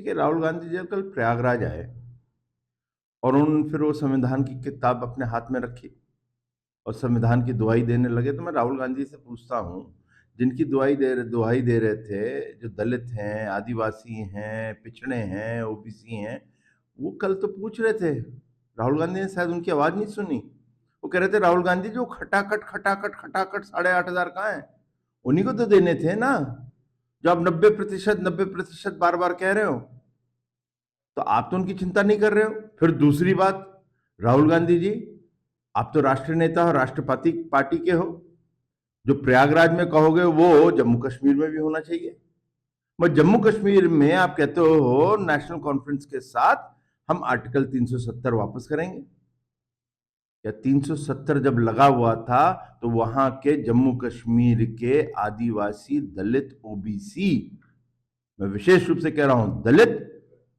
देखिए, राहुल गांधी जी कल प्रयागराज आए और फिर वो संविधान की किताब अपने हाथ में रखी और संविधान की दुहाई देने लगे। तो मैं राहुल गांधी से पूछता हूँ, जिनकी दुहाई दे रहे थे, जो दलित हैं, आदिवासी हैं, पिछड़े हैं, ओबीसी हैं, वो कल तो पूछ रहे थे। राहुल गांधी ने शायद उनकी आवाज नहीं सुनी। वो कह रहे थे, राहुल गांधी जो खटाखट खटाखट खटाखट 8,500 कहाँ है, उन्हीं को तो देने थे ना, जो आप 90% बार बार कह रहे हो। तो आप तो उनकी चिंता नहीं कर रहे हो। फिर दूसरी बात, राहुल गांधी जी, आप तो राष्ट्रीय नेता हो, राष्ट्रपति पार्टी के हो। जो प्रयागराज में कहोगे वो जम्मू कश्मीर में भी होना चाहिए। मैं जम्मू कश्मीर में आप कहते हो नेशनल कॉन्फ्रेंस के साथ हम आर्टिकल 370 वापस करेंगे। या 370 जब लगा हुआ था तो वहां के जम्मू कश्मीर के आदिवासी, दलित, ओबीसी, मैं विशेष रूप से कह रहा हूं दलित,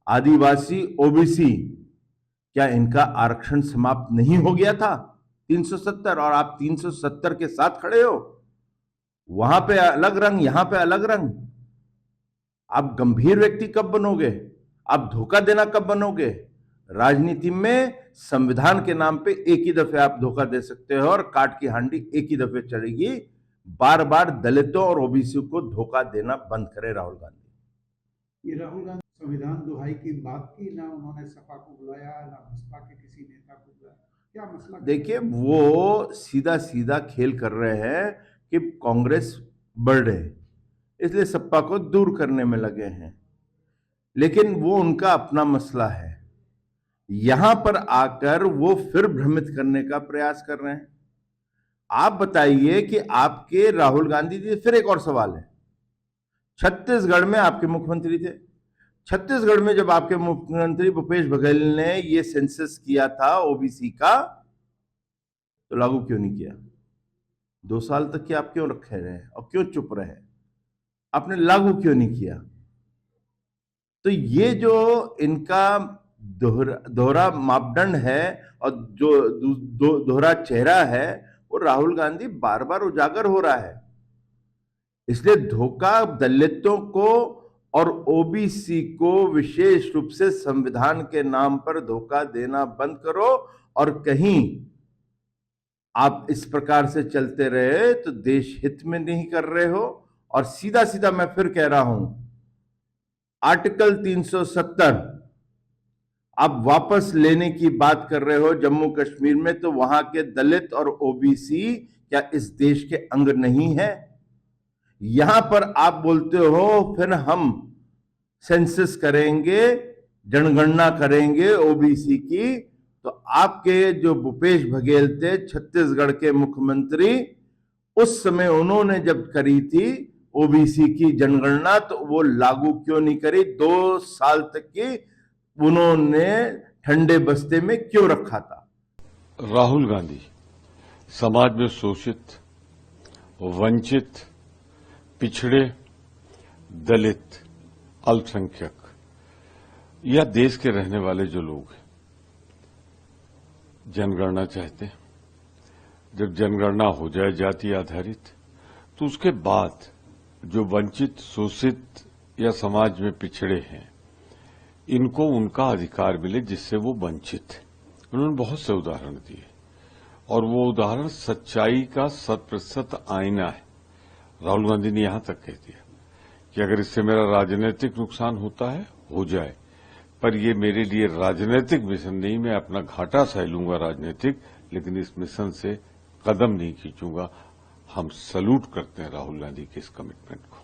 आदिवासी, ओबीसी, क्या इनका आरक्षण समाप्त नहीं हो गया था 370? और आप 370 के साथ खड़े हो। वहां पे अलग रंग, यहां पे अलग रंग। आप गंभीर व्यक्ति कब बनोगे? आप धोखा देना कब बनोगे? राजनीति में संविधान के नाम पे एक ही दफे आप धोखा दे सकते हो और काट की हांडी एक ही दफे चढ़ेगी। बार बार दलितों और ओबीसी को धोखा देना बंद करे राहुल गांधी। ये राहुल गांधी संविधान दुहाई की बात की, ना उन्होंने सपा को बुलाया, ना बसपा के किसी नेता को बुलाया, क्या मसला? देखिए, वो सीधा सीधा खेल कर रहे हैं कि कांग्रेस बढ़ रहे, इसलिए सपा को दूर करने में लगे हैं। लेकिन वो उनका अपना मसला है। यहां पर आकर वो फिर भ्रमित करने का प्रयास कर रहे हैं। आप बताइए कि आपके राहुल गांधी जी, फिर एक और सवाल है, छत्तीसगढ़ में आपके मुख्यमंत्री थे। छत्तीसगढ़ में जब आपके मुख्यमंत्री भूपेश बघेल ने ये सेंसस किया था ओबीसी का, तो लागू क्यों नहीं किया? 2 साल तक कि आप क्यों रखे रहे और क्यों चुप रहे? आपने लागू क्यों नहीं किया? तो ये जो इनका दोहरा मापदंड है और जो दोहरा चेहरा है, वो राहुल गांधी बार बार उजागर हो रहा है। इसलिए धोखा दलितों को और ओबीसी को विशेष रूप से संविधान के नाम पर धोखा देना बंद करो। और कहीं आप इस प्रकार से चलते रहे तो देश हित में नहीं कर रहे हो। और सीधा सीधा मैं फिर कह रहा हूं, आर्टिकल 370 आप वापस लेने की बात कर रहे हो जम्मू कश्मीर में, तो वहां के दलित और ओबीसी क्या इस देश के अंग नहीं है? यहां पर आप बोलते हो फिर हम सेंसस करेंगे, जनगणना करेंगे ओबीसी की। तो आपके जो भूपेश बघेल थे, छत्तीसगढ़ के मुख्यमंत्री, उस समय उन्होंने जब करी थी ओबीसी की जनगणना, तो वो लागू क्यों नहीं करी? 2 साल तक की उन्होंने ठंडे बस्ते में क्यों रखा था? राहुल गांधी समाज में शोषित, वंचित, पिछड़े, दलित, अल्पसंख्यक या देश के रहने वाले जो लोग हैं, जनगणना चाहते हैं। जब जनगणना हो जाए जाति आधारित, तो उसके बाद जो वंचित, शोषित या समाज में पिछड़े हैं, इनको उनका अधिकार मिले जिससे वो वंचित है। उन्होंने बहुत से उदाहरण दिए और वो उदाहरण सच्चाई का 100% आईना है। राहुल गांधी ने यहां तक कह दिया कि अगर इससे मेरा राजनीतिक नुकसान होता है, हो जाए, पर ये मेरे लिए राजनीतिक मिशन नहीं, मैं अपना घाटा सह लूंगा राजनीतिक, लेकिन इस मिशन से कदम नहीं खींचूंगा। हम सैल्यूट करते हैं राहुल गांधी के इस कमिटमेंट को।